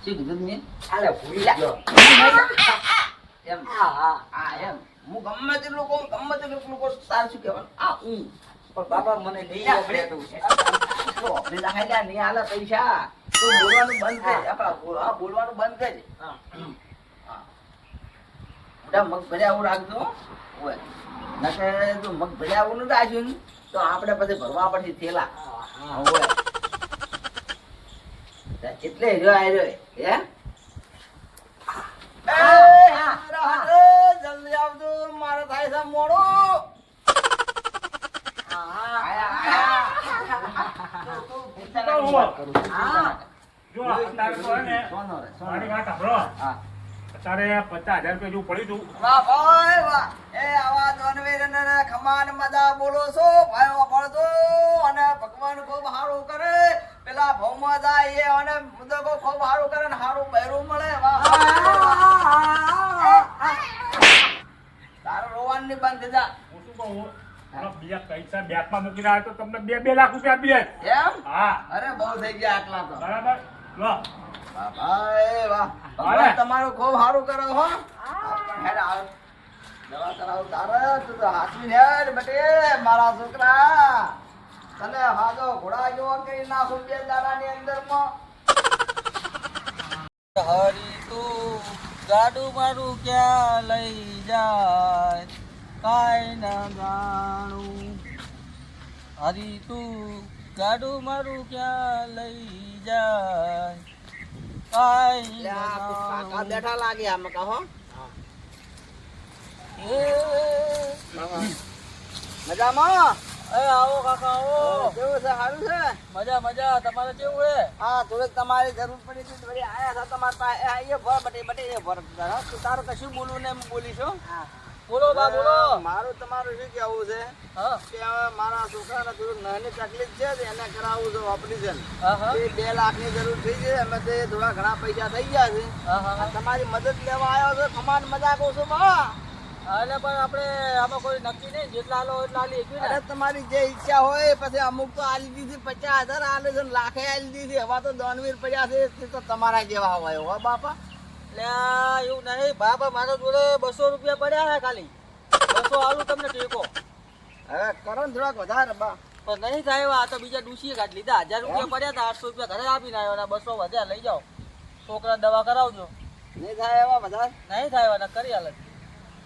શું કીધું મેં? અરે ભૂલી ગયો એમ એમ હું ગમે તેટલું કહું તાર શું કહેવાનું પણ બાબા મને લઈ આપણે નહીં હાલે પૈસા તું બોલવાનું બંધ કર આપણા બોલવાનું બંધ કર મોટા મગ ભર્યા આવું રાખજો હોય નકે જો મગ ભર્યા આવું નથી રાખ્યું ને તો આપણે પછી ભરવા પડશે થેલા હોય એટલે જો આવ્યો હે જલ્દી આવજો મારે થાય છે મોડો અત્યારે 50,000 રૂપિયા જેવું પડ્યું હતું. વાહ ભાઈ વાહ એ આવા દોનવીર ને ખમાન મજા બોલો છો ભાઈ વાપરજો અને ભગવાન ખૂબ સારું કરે પેલા ભૌમાં જાય એ અને મુદકો ખૂબ સારું કરે ને સારું બહેરું મળે વાહ તારો રોવાન ની બંધ થઈ જા હું શું કહું? બીજા પૈસા બેંકમાં મૂકીને આવ્યો તો તમને 2 લાખ રૂપિયા આપી દે. એમ હા અરે બહુ થઈ ગયા આટલા તો બરાબર. લો વાહ ભાઈ વાહ ભગવાન તમારું ખૂબ સારું કરે હો હેડ આવ દવા કરાવું તારે તું તો હાથવી હેડ બટે મારા છોકરા તને હાજો ઘોડા જેવો કરી નાખું 2 દાડાની અંદરમાં હરી તું ગાડું મારું ક્યાં લઈ જાય કાઈ ના જાણું હરી તું ગાડું મારું ક્યાં લઈ જાય કાઈ કાકા બેઠા લાગે આમ કહો મજામાં એ આવો કાકા આવો કેવું છે સારું છે મજા મજા તમારે કેવું છે હા થોડીક તમારી જરૂર પડી હતી થોડી આયા હતા તમારા પાસે આઈએ ભર બટે એ ભર તું તારું કશું બોલું ને એમ બોલીશું બોલો બા બોલો મારું તમારું શું કેવું છે કે હવે મારા છોકરાને થોડું નાની તકલીફ છે એને કરાવવું છે ઓપરેશન 2 લાખની જરૂર થઈ છે અમે તે થોડા ઘણા પૈસા થઈ ગયા છે તમારી મદદ લેવા આવ્યો છે ખમાન મજાક છું બા અરે પણ આપણે આમાં કોઈ નક્કી નહીં જેટલા લો એટલા આલી અરે તમારી જે ઈચ્છા હોય પછી અમુક તો આલી દીધી 50,000 આલે છે લાખે આલી દીધી હવે તો દોનવીર પડ્યા છે તે તો તમારા જેવા હોય હો બાપા એવું નહીં બાપા મારા જોડે 200 રૂપિયા પડ્યા છે ખાલી 200 આલું તમને ટેકો હવે કરો ને થોડાક વધારે બા પણ નહીં થાય આ તો બીજા ડૂસીએ કાઢ લીધા 1000 રૂપિયા પડ્યા હતા 800 રૂપિયા ઘરે આપીને આવ્યો અને 200 વધ્યા લઈ જાઓ છોકરા દવા કરાવજો નહીં થાય એવા વધારે નહીં થાય એવા કરી હાલત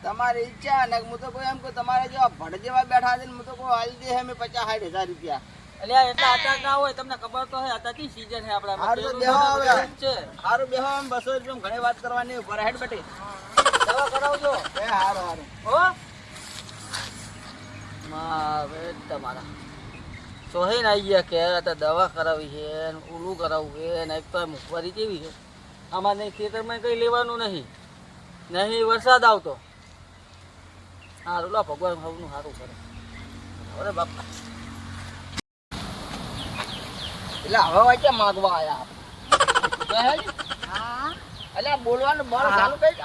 તમારી ઈચ્છા ને હું તો કોઈ એમ કે તમારે જેવા ભડ જેવા બેઠા છે ને હું તો કોઈ હાલ દે અમે 50,000 રૂપિયા એટલે એટલા અત્યાર ના હોય તમને ખબર તો હે અત્યારથી સીઝન છે આપણા સારું બેહો આમ 200 રૂપિયા ઘણી વાત કરવાની ઉપર હેડ બેટી દવા કરાવજો એ હારું હો મારે તમારા સોહેન આવી ગયા કે આ દવા કરાવી છે ઊલું કરાવવું છે ને એક તો મુખવારી કેવી છે આમાં નહીં ખેતરમાં કંઈ લેવાનું નહીં વરસાદ આવતો સારું લો ભગવાન સૌનું સારું કરે અરે બાપા એટલે હવે વાંચ્યા માગવા આવ્યા એટલે બોલવાનું બળ ચાલુ કરી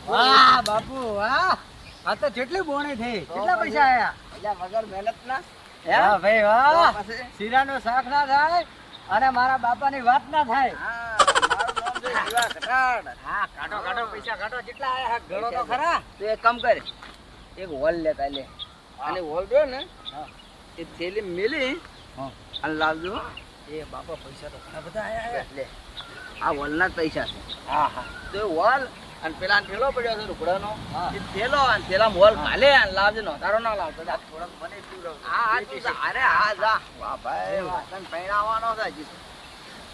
વાહ બાપુ વાહ આ તો કેટલી બોણી થઈ કેટલા પૈસા આયા એટલે વગર મહેનત ના હા ભાઈ વાહ શીરાનો શાક ના થાય અને મારા બાપાની વાત ના થાય હા કાઢો પૈસા કાઢો કેટલા આયા ગણો તો ખરા તો એક કામ કર એક હોલ લેતા લે અને હોલ દો ને એ થેલી મેલી અને લાવજો એ બાપા પૈસા તો ઘણા બધા આયા લે આ હોલના જ પૈસા છે હા તો એ હોલ અને પેલા થેલો પડ્યો છે રૂકડાનો એ થેલો અને થેલા હોલ કાલે અને લાવજો નો તારો ના લાવતો થોડોક મને પીવડો અરે હા જા વાહ ભાઈ વાહ તને પૈણાવાનો છે હજી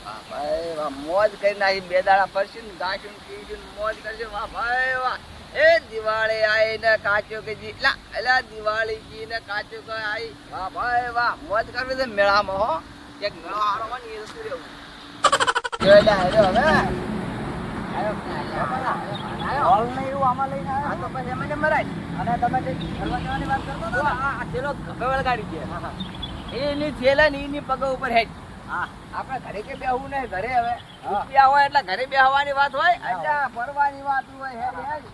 વાહ ભાઈ વાહ મોજ કરી નાખી 2 દાડા પરસી ને ગાંઠું પીશું મોજ કરશે વાહ ભાઈ વાહ એ દિવાળી આઈ ને કાચો કે જી એલા દિવાળી જી ને કાચો કે આઈ વાહ ભાઈ વાહ મોજ કરવી છે મેળામાં હો એક મેળો હારો હોય ને એ જતું રહેવું જોઈલા હેડો હવે હોલ ને એવું આમાં લઈને આવ્યા તો પછી એમને મરાય અને તમે જે ફરવા જવાની વાત કરતો હતો આ થેલો ગભે વળગાડી દે એની થેલા ને એની પગ ઉપર હેડ હા આપણે ઘરે કે બેહવું નહીં ઘરે હવે રૂપિયા હોય એટલે ઘરે બેહવાની વાત હોય એટલે ફરવાની વાત હોય હેડ હેડ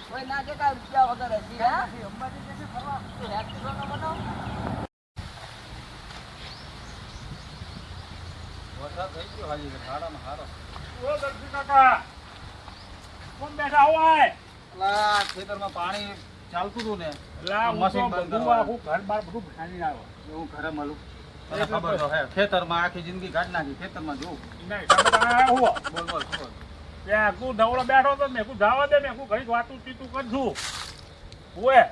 કોઈ ના કે કાંઈ રૂપિયા વગર હજી અંબાજી જશે ફરવા હેડ કિલો નો બનાવ થઈ ગયો હાજી હારામાં હારો. ઓ દર્શી કાકા કોણ બેઠા હોય? અલા ખેતરમાં પાણી ચાલતું હતું ને લા હું તો મશીન બંધ બધું કરવાનું. આખું ઘર બાર બધું ભાંગીને આવ્યો. હું ઘરે મળું તને ખબર તો હે ખેતરમાં આખી જિંદગી કાઢી નાખી ખેતરમાં જોઉં. એના હિસાબે તમે આવ્યા હુઓ. બોલ બોલ બોલ. ત્યાં તું ઢવળો બેઠો તો મેં કું જવા દે મેં કું ઘડીક વાતું ચીતું કરશું. ઓએ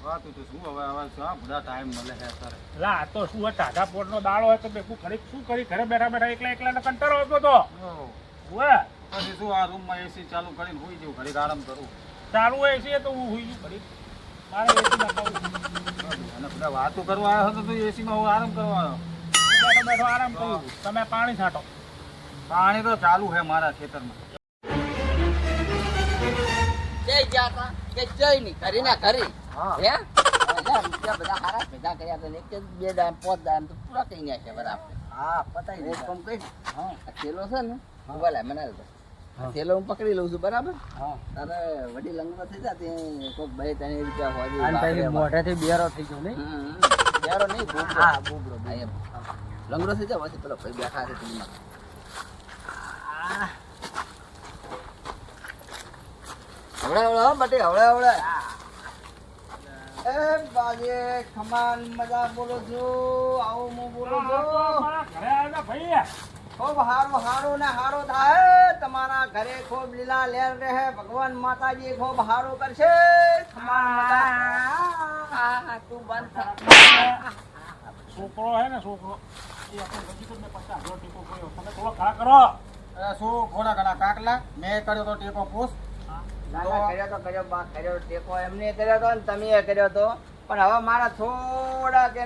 વાતું તો શું હવે હવે શું બધા ટાઈમ મળે છે અત્યારે. લા આ તો શું ટાઢા પોટનો દાડો હોય તો મેં કું ઘડીક શું કરી ઘરે બેઠા બેઠા એકલા એકલા કંટાળો આવતો તો. ઓહો. ઓએ પછી શું આ રૂમમાં એસી ચાલુ કરીને હોઈ જવું ઘડીક આરામ કરું. ચાલુ હોય છે તો હું હુઈ જઉં ઘડીક. મારે એસી નાખાવું. અને બધા વાતો કરવા આવ્યો હતો તો એસીમાં હું આરામ કરવા આવ્યો. બેઠો બેઠો આરામ કરું. તમે પાણી છાંટો. પાણી તો ચાલુ છે મારા ખેતરમાં. જય ગયા તા કે જય નહીં કરી ના કરી હા. હે રૂપિયા બધા હારા ભેગા કર્યા હતા ને એક જ બે દામ પાંચ દામ તો પૂરા કરી નાખ્યા બરાબર. હા પતાઈ એક કામ કઈ હા આ થેલો છે ને બોલે મને થેલો હું પકડી લઉં છું બરાબર. હા. તારે વડી લંગડો થઈ જાય ત્યાં કોઈક 2-3 રૂપિયા હોય અને પેલી મોઢેથી બેરો થઈ ગયો નહીં. યારો નહીં બૂબડો. હા, બૂબડો. હા, એમ. લંગડો થઈ જાય પછી પેલો ભાઈ બેઠા છે ટીવીમાં. હવડે હવડે હો બટી હવડે હવડે. એ બાજે ખમાન મજા બોલો છું આવું હું બોલું છું. મારા ઘરે આવ્યા ભાઈ. ખૂબ હારું હારું ને હારું થાય તમારા ઘરે ખૂબ લીલા લેર રહે ભગવાન માતાજી ખૂબ હારું કરશે. ખમાન મજા તું બંધ થા. છોકરો હે ને છોકરો એ આપણે હજી તો મેં 50,000 ટેકો કર્યો. તમે થોડો ખા કરો. શું થોડા ઘણા કાકલા મેં કર્યો તો ટેકો પૂછ. ના ના કર્યો તો કર્યો બા કર્યો ટેકો એમને કર્યો તો ને તમે કર્યો તો પણ હવે મારા થોડા કે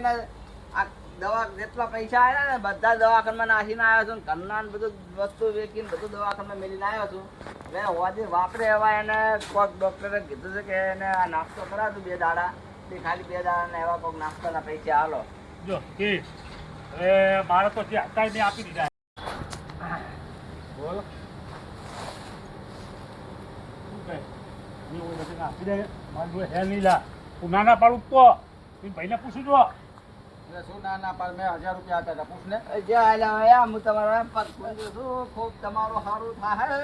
આ દવા જેટલા પૈસા આવ્યા ને બધા દવાખાનામાં નાખીને આવ્યો છું ને ઘરના ને બધું વસ્તુ વેચીને બધું દવાખાનામાં મેળીને આવ્યો છું. હવે હોજે વાપરે એવા એને કોઈક ડૉક્ટરે કીધું છે કે એને આ નાસ્તો કરાવતું 2 દાડા તે ખાલી 2 દાડા ને એવા કોઈક નાસ્તાના પૈસા હાલો. જો કે હવે મારે તો જે હતા મેં આપી દીધા. બોલ. શું કહે? એ ઓય બધાને આપી દે. મારે જોડે હે નહીં લા. હું નાના પાડું તો એ ભાઈને પૂછું જો. એટલે શું ના ના પર મેં 1000 રૂપિયા આપ્યા હતા પૂછ ને. જે આયલા હોય હું તમારા પગ પૂજું છું. ખૂબ તમારું સારું થાય.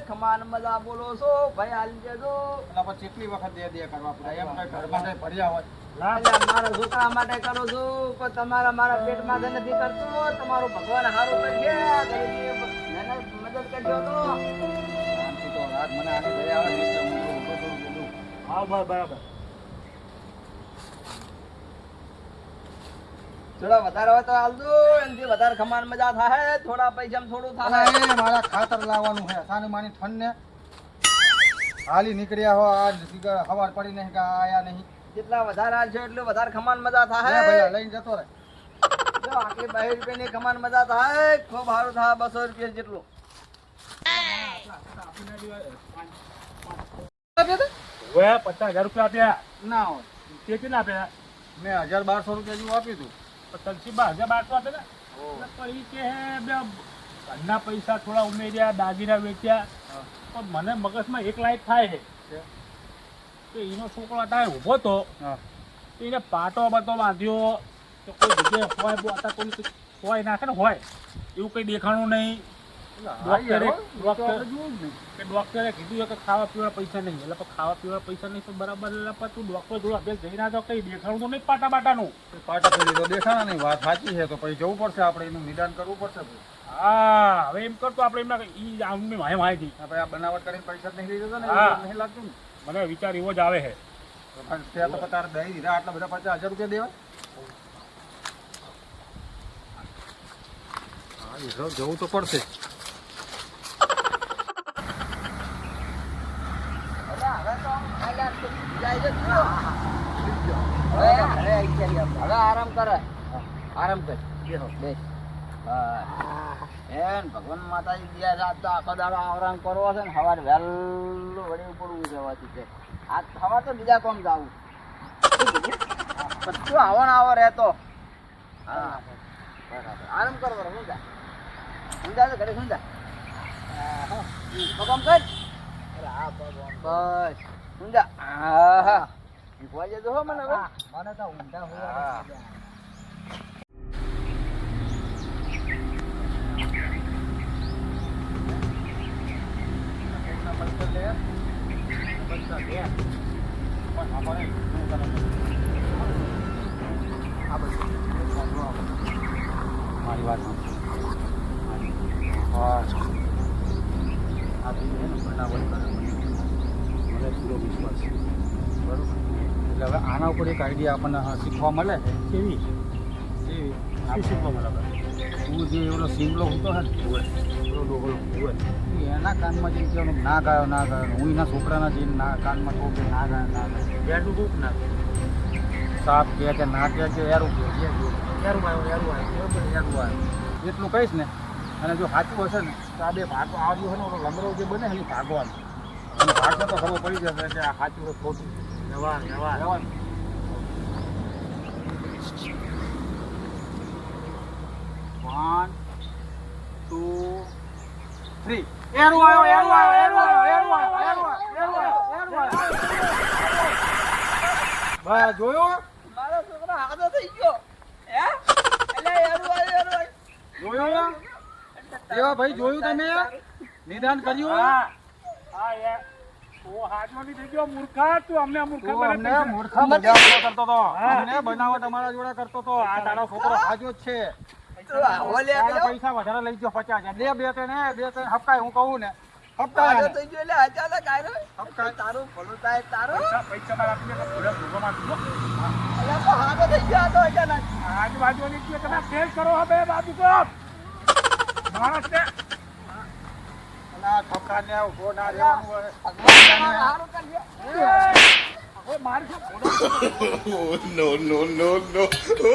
ખમાન મજા બોલો છો ભાઈ હાલી દેજો. એના પર કેટલી વખત દે કરવા પડે એમ કઈ ઘરમાં કઈ ભર્યા હોય. લા એટલે મારા છોકરા માટે કરું છું પણ તમારા મારા પેટમાં તો નથી કરતો. તમારું ભગવાન સારું કરશે. ગરીબની મહેનત મદદ કરજો તો આમથી તો રાત મને આની ઘરે આવે ને એટલે હું ઊભો થોડું બોલું. હા બરાબર. થોડા વધારે હોય તો હાલ દો. એનાથી વધારે ખમાન મજા થાય. થોડા પૈસામાં થોડું અલા, થાય. એ મારા ખાતર લાવવાનું છે સાની માની ઠંડ ને હાલી નીકળ્યા હો આજ સવાર પડી નહીં કે આયા નહીં. જેટલા વધારે હાલશો એટલું વધારે ખમાન મજા લે થાય. ભઈલા લઈને જતો રહે. જો આટલી 22 રૂપિયાની ખમાન મજા થાય. ખૂબ સારું થાય. 200 રૂપિયા જેટલું. હવે 50,000 રૂપિયા આપ્યા. ના હોય તે કેટલા આપ્યા? મેં 1200 રૂપિયા જેવું આપ્યું હતું. તલસીબા 1,200 આપ્યા ને? એટલે પછી કે હે બે ઘરના પૈસા થોડા ઉમેર્યા દાગીના વેચ્યા પણ મને મગજમાં એક લાઈટ થાય છે કે એનો છોકરો અત્યારે ઊભો તો હા. એને પાટો બાટો બાંધ્યો કે કોઈ જગ્યાએ હોય બહુ અત્યારે કોઈ હોય નાખે ને હોય એવું કંઈ દેખાણું નહીં. ડોક્ટરે કીધું કે ખાવા પીવા પૈસા નહીં એટલે પણ ખાવા પીવા પૈસા નહીં તો બરાબર એટલે પણ તું ડોક્ટર જોડે અભ્યાસ જઈ ના તો કંઈ દેખાણું તો નહીં પાટા બાટાનું. પાટા પેલી તો દેખાણા નહીં વાત સાચી છે તો પછી જવું પડશે આપણે એનું નિદાન કરવું પડશે. હા હવે એમ કરતો આપણે એમના ઈ આમની માહિતી આપણે આ બનાવટ કરીને પૈસા જ નહીં લઈ જતો ને હા. એવું નહીં લાગતું ને. મને વિચાર એવો જ આવે છે. તો પણ ત્યાં તો તારે દઈ દીધા આટલા બધા 50,000 રૂપિયા દેવા. હા એ જવું તો પડશે. હવે તો આમ જાય છે તું. હવે આરામ કરે. આરામ કર. બેસ. એન ભગવાન માતાજી દિયા રાત તો આખો દાડો આરામ કરવો છે ને સવારે વહેલું વળી પડવું જવાથી છે. આ સવાર તો બીજા કોમ જાવું બધું આવો ને આવો રહેતો. હા બરાબર આરામ કરો બરાબર. શું જા સમજા તો ઘરે સમજા ભગવાન કર. બસ સમજા. હા હા ભોજે તો હો મને હવે. મને તો ઊંધા હા. મારી વાત હા આ બી છે ને બનાવટ કરે મને પૂરો વિશ્વાસ છે બરાબર એટલે હવે આના ઉપર એક આઈડિયા આપણને શીખવા મળે છે કેવી એવી શું શીખવા બરાબર તું જે એવડો સિંગલો હતો ને એના કાનમાં જે કહેવાનું ના ગાયો હું એના છોકરાના જે કાનમાં કહું કે ના ગાયો બેટું કોક ના સાપ કે ના કે યારું કે યારું આવ્યો બરાબર એટલું કહીશ ને અને જો સાચું હશે ને તો આ બે ભાગ આવ્યું હોય ને ઓલો લંગરો જે બને ને એ ભાગવાનું અને ભાગને તો ખબર પડી જશે કે આ સાચું હોય ખોટું રહેવાનું 1 2 3 એરું આવ્યો બસ જોયું મારો છોકરો હાથો થઈ ગયો હે એટલે એરું જોયું એવા ભાઈ જોયું તમે નિદાન કર્યું હા યાર ઓ હાજનો ની થઈ ગયો મૂર્ખા તું અમને મૂર્ખા તું અમને મૂર્ખા મજાક કરતો તો અમને બનાવટ અમારા જોડે કરતો તો આ તારો છોકરો હાજો જ છે તારા પૈસા વધારે લઈ ગયો 50,000 બે ત્રણ હપ્તાય હું કહું ને હપ્તાય થઈ ગયો એટલે અચાનક આવ્યો હપ્તા તારું ભલું થાય તારું પૈસા મારા આપીને પૂરા ભૂગોમાં દીધો એટલે હાથો થઈ ગયો તો અચાનક આજુબાજુની કે તમે ફેલ કરો હવે બાજુ તો માણસ ને ના ઠપકા ને ઉભો ના રહેવાનું હોય સારું કરજો મારી no, no, no, no.